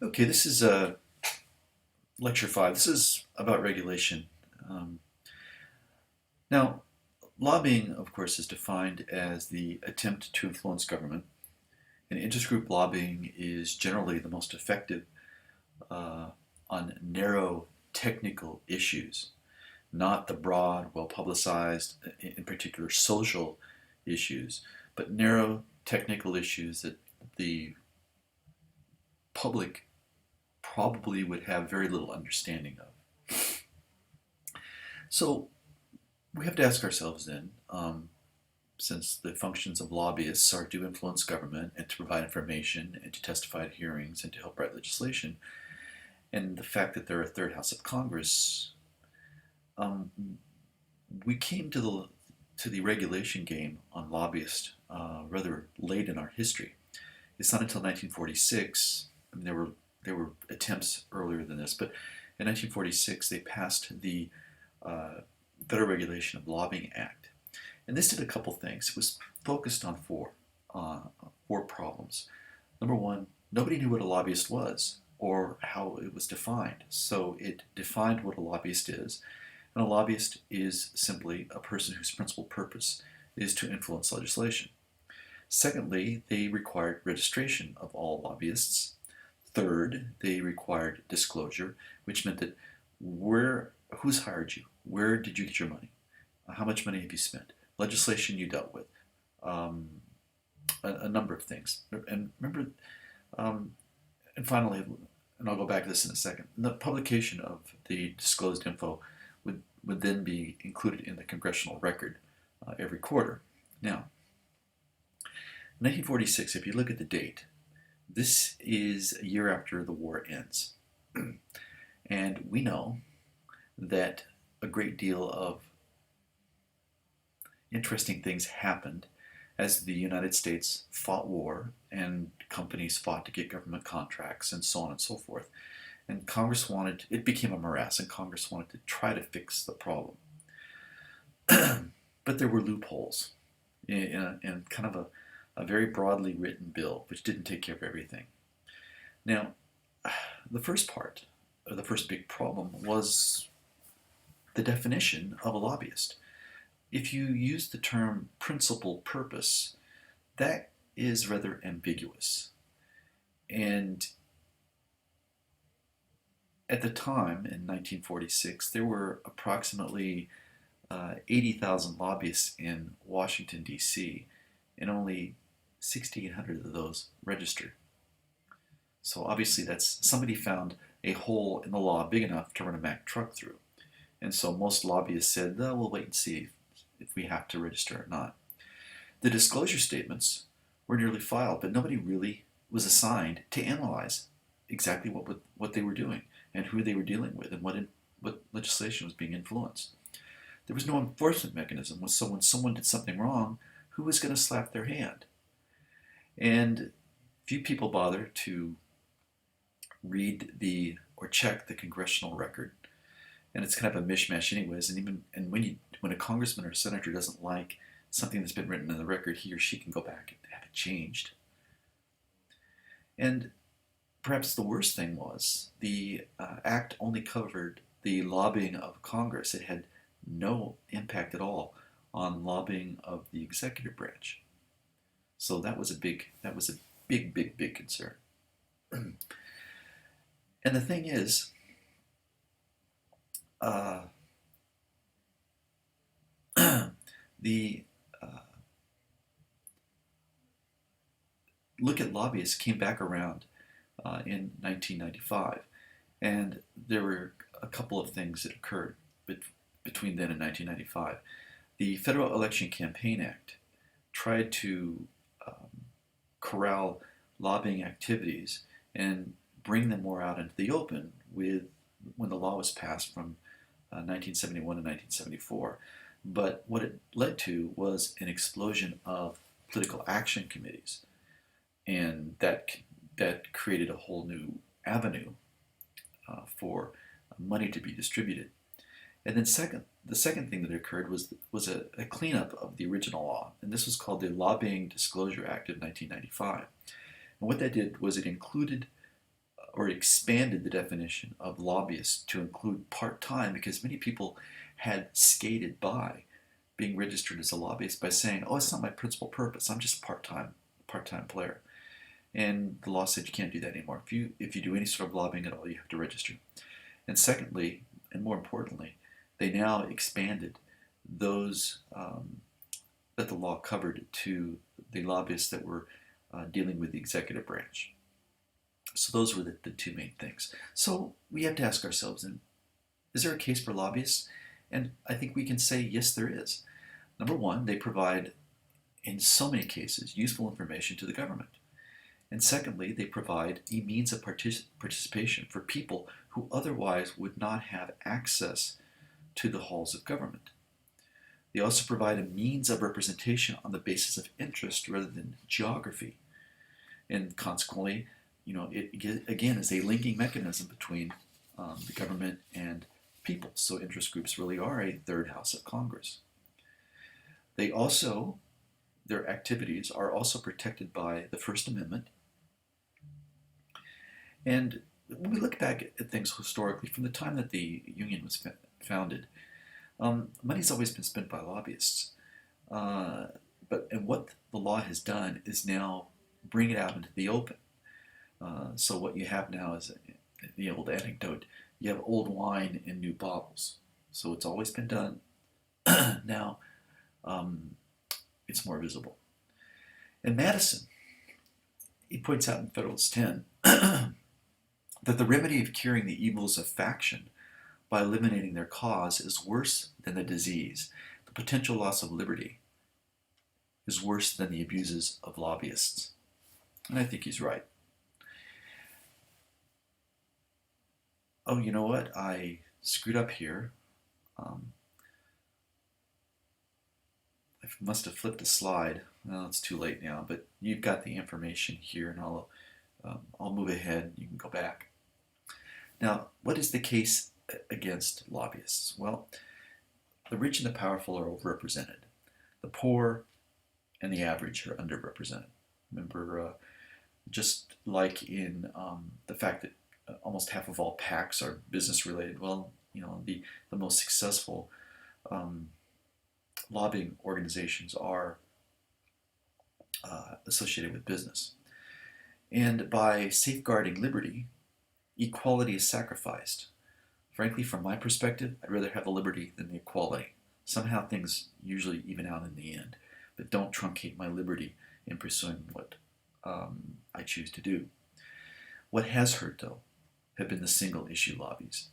Okay, this is lecture five. This is about regulation. Um, Now, lobbying, of course, is defined as the attempt to influence government. And interest group lobbying is generally the most effective uh, on narrow technical issues, not the broad, well publicized, in particular social issues, but narrow technical issues that the public probably would have very little understanding of. So we have to ask ourselves then, since the functions of lobbyists are to influence government and to provide information and to testify at hearings and to help write legislation, and the fact that they're a third house of Congress, um, we came to the regulation game on lobbyists rather late in our history. It's not until 1946. I mean, there were attempts earlier than this, but in 1946 they passed the uh, Federal Regulation of Lobbying Act. And this did a couple things. It was focused on uh, four problems. Number one, nobody knew what a lobbyist was or how it was defined. So it defined what a lobbyist is. And a lobbyist is simply a person whose principal purpose is to influence legislation. Secondly, they required registration of all lobbyists. Third, they required disclosure, which meant that who's hired you? Where did you get your money? How much money have you spent? Legislation you dealt with, um, a number of things. And remember, um, and finally, and I'll go back to this in a second, the publication of the disclosed info would then be included in the congressional record every quarter. Now, 1946, if you look at the date, this is a year after the war ends. And we know that a great deal of interesting things happened as the United States fought war and companies fought to get government contracts and so on and so forth. And Congress wanted, it became a morass, and Congress wanted to try to fix the problem. But there were loopholes in kind of a very broadly written bill, which didn't take care of everything. Now, the first part, or the first big problem, was the definition of a lobbyist. If you use the term principal purpose, that is rather ambiguous. And at the time, in 1946, there were approximately 80,000 lobbyists in Washington, D.C., and only 6,800 of those registered. So obviously, that's somebody found a hole in the law big enough to run a Mack truck through. And so most lobbyists said, oh, we'll wait and see if we have to register or not. The disclosure statements were nearly filed, but nobody really was assigned to analyze exactly what they were doing and who they were dealing with and what legislation was being influenced. There was no enforcement mechanism. So when someone did something wrong, who was going to slap their hand? And few people bother to read the or check the congressional record, and it's kind of a mishmash anyways. And when a congressman or a senator doesn't like something that's been written in the record, he or she can go back and have it changed. And perhaps the worst thing was the act only covered the lobbying of Congress. It had no impact at all on lobbying of the executive branch. So that was a big concern. And the thing is, uh, the look at lobbyists came back around in 1995, and there were a couple of things that occurred between then and 1995. The Federal Election Campaign Act tried to um, corral lobbying activities and bring them more out into the open with when the law was passed from 1971 to 1974. But what it led to was an explosion of political action committees, and that created a whole new avenue for money to be distributed. And then the second thing that occurred was a cleanup of the original law, and this was called the Lobbying Disclosure Act of 1995. And what that did was it included or expanded the definition of lobbyists to include part-time, because many people had skated by being registered as a lobbyist by saying, oh, it's not my principal purpose, I'm just a part-time player. And the law said you can't do that anymore. If you do any sort of lobbying at all, you have to register. And secondly, and more importantly, they now expanded those that the law covered to the lobbyists that were dealing with the executive branch. So those were the two main things. So we have to ask ourselves, is there a case for lobbyists? And I think we can say, yes, there is. Number one, they provide, in so many cases, useful information to the government. And secondly, they provide a means of participation for people who otherwise would not have access to the halls of government. They also provide a means of representation on the basis of interest rather than geography. And consequently, it again is a linking mechanism between the government and people. So interest groups really are a third house of Congress. Their activities are also protected by the First Amendment. And when we look back at things historically, from the time that the Union was founded, money's always been spent by lobbyists. And what the law has done is now bring it out into the open. So what you have now is the old anecdote. You have old wine in new bottles. So it's always been done. Now it's more visible. And Madison, he points out in Federalist 10 that the remedy of curing the evils of faction by eliminating their cause is worse than the disease. The potential loss of liberty is worse than the abuses of lobbyists. And I think he's right. Oh, you know what? I screwed up here. I must have flipped a slide. Well, it's too late now, but you've got the information here, and I'll move ahead. You can go back. Now, what is the case against lobbyists? Well, the rich and the powerful are overrepresented. The poor and the average are underrepresented. Remember, just like in the fact that almost half of all PACs are business related, well, the most successful lobbying organizations are associated with business. And by safeguarding liberty, equality is sacrificed. Frankly, from my perspective, I'd rather have the liberty than the equality. Somehow things usually even out in the end, but don't truncate my liberty in pursuing what I choose to do. What has hurt, though, have been the single issue lobbies.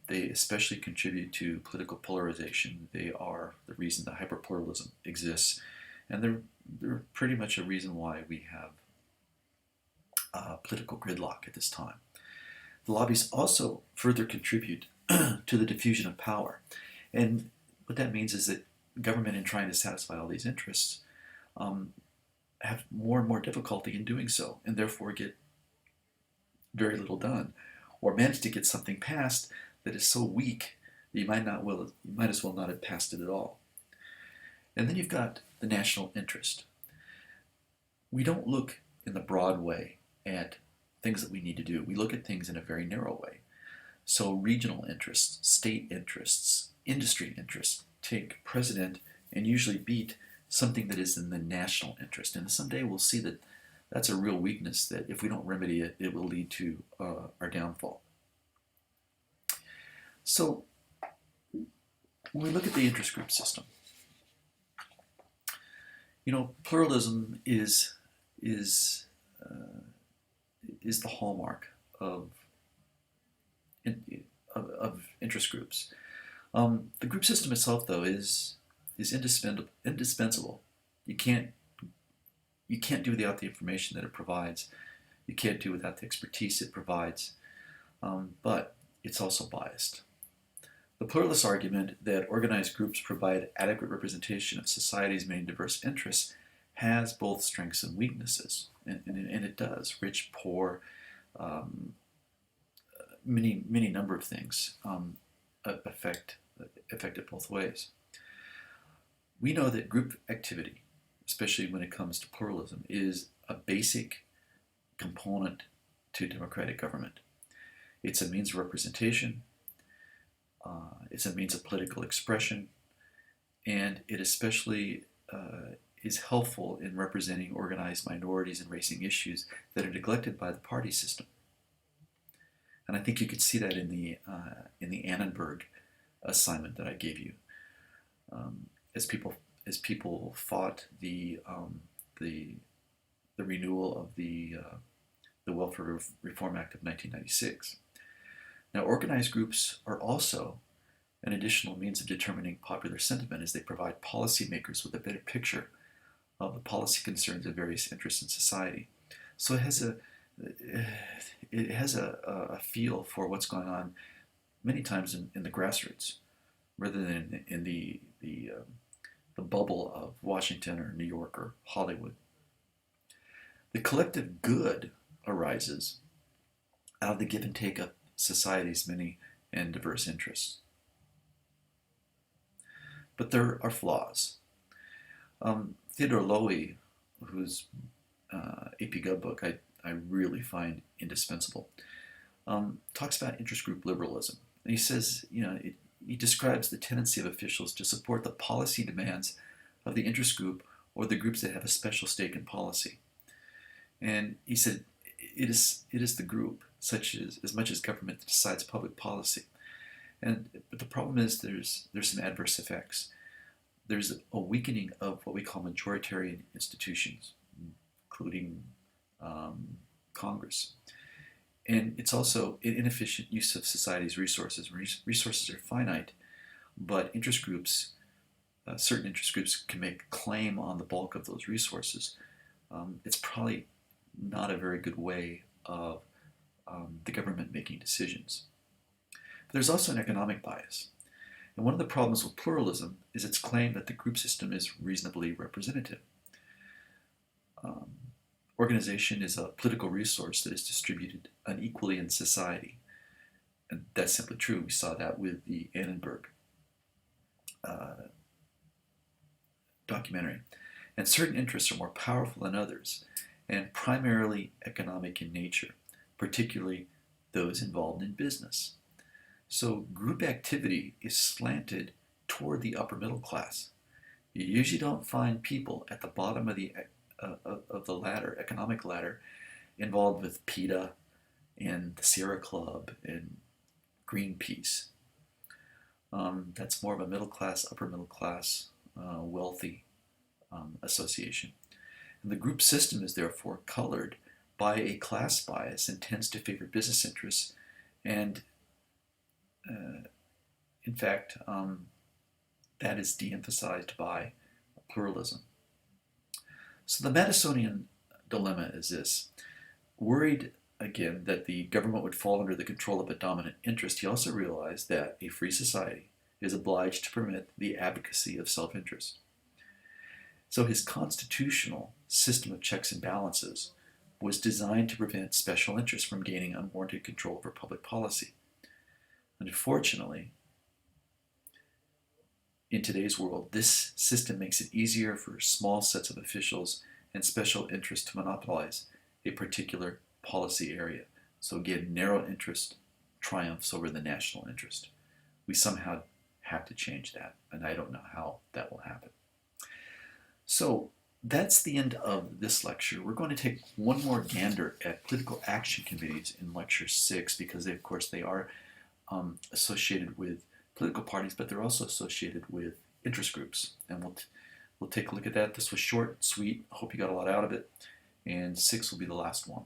They especially contribute to political polarization. They are the reason that hyperpluralism exists, and they're pretty much a reason why we have political gridlock at this time. The lobbies also further contribute to the diffusion of power. And what that means is that government, in trying to satisfy all these interests, have more and more difficulty in doing so, and therefore get very little done, or manage to get something passed that is so weak that you might as well not have passed it at all. And then you've got the national interest. We don't look in the broad way at things that we need to do. We look at things in a very narrow way. So regional interests, state interests, industry interests take precedent and usually beat something that is in the national interest. And someday we'll see that that's a real weakness, that if we don't remedy it, it will lead to our downfall. So when we look at the interest group system, pluralism is the hallmark of interest groups. The group system itself, though, is indispensable. You can't do without the information that it provides. You can't do without the expertise it provides. But it's also biased. The pluralist argument that organized groups provide adequate representation of society's many diverse interests has both strengths and weaknesses, and it does. Rich, poor, many number of things affect it both ways. We know that group activity, especially when it comes to pluralism, is a basic component to democratic government. It's a means of representation, it's a means of political expression, and it especially is helpful in representing organized minorities and raising issues that are neglected by the party system. And I think you could see that in the Annenberg assignment that I gave you, as people fought the renewal of the Welfare Reform Act of 1996. Now, organized groups are also an additional means of determining popular sentiment, as they provide policymakers with a better picture of the policy concerns of various interests in society. So it has a feel for what's going on many times in the grassroots, rather than in the bubble of Washington or New York or Hollywood. The collective good arises out of the give and take of society's many and diverse interests. But there are flaws. Theodore Lowy, whose AP Gov book I really find indispensable, talks about interest group liberalism. And he says, he describes the tendency of officials to support the policy demands of the interest group or the groups that have a special stake in policy. And he said, it is the group, such as much as government, that decides public policy. But the problem is there's some adverse effects. There's a weakening of what we call majoritarian institutions, including Congress. And it's also an inefficient use of society's resources. Resources are finite, but interest groups, certain interest groups can make a claim on the bulk of those resources. It's probably not a very good way of the government making decisions. But there's also an economic bias. And one of the problems with pluralism is its claim that the group system is reasonably representative. Organization is a political resource that is distributed unequally in society. And that's simply true. We saw that with the Annenberg documentary. And certain interests are more powerful than others, and primarily economic in nature, particularly those involved in business. So group activity is slanted toward the upper middle class. You usually don't find people at the bottom of the ladder, economic ladder, involved with PETA and the Sierra Club and Greenpeace. That's more of a middle class, upper middle class, wealthy association. And the group system is therefore colored by a class bias and tends to favor business interests, and in fact, that is de-emphasized by pluralism. So the Madisonian dilemma is this. Worried, again, that the government would fall under the control of a dominant interest, he also realized that a free society is obliged to permit the advocacy of self-interest. So his constitutional system of checks and balances was designed to prevent special interests from gaining unwarranted control over public policy. Unfortunately, in today's world, this system makes it easier for small sets of officials and special interests to monopolize a particular policy area. So again, narrow interest triumphs over the national interest. We somehow have to change that, and I don't know how that will happen. So that's the end of this lecture. We're going to take one more gander at political action committees in lecture 6, because they, of course, they are associated with political parties, but they're also associated with interest groups. And we'll take a look at that. This was short, sweet. I hope you got a lot out of it. And 6 will be the last one.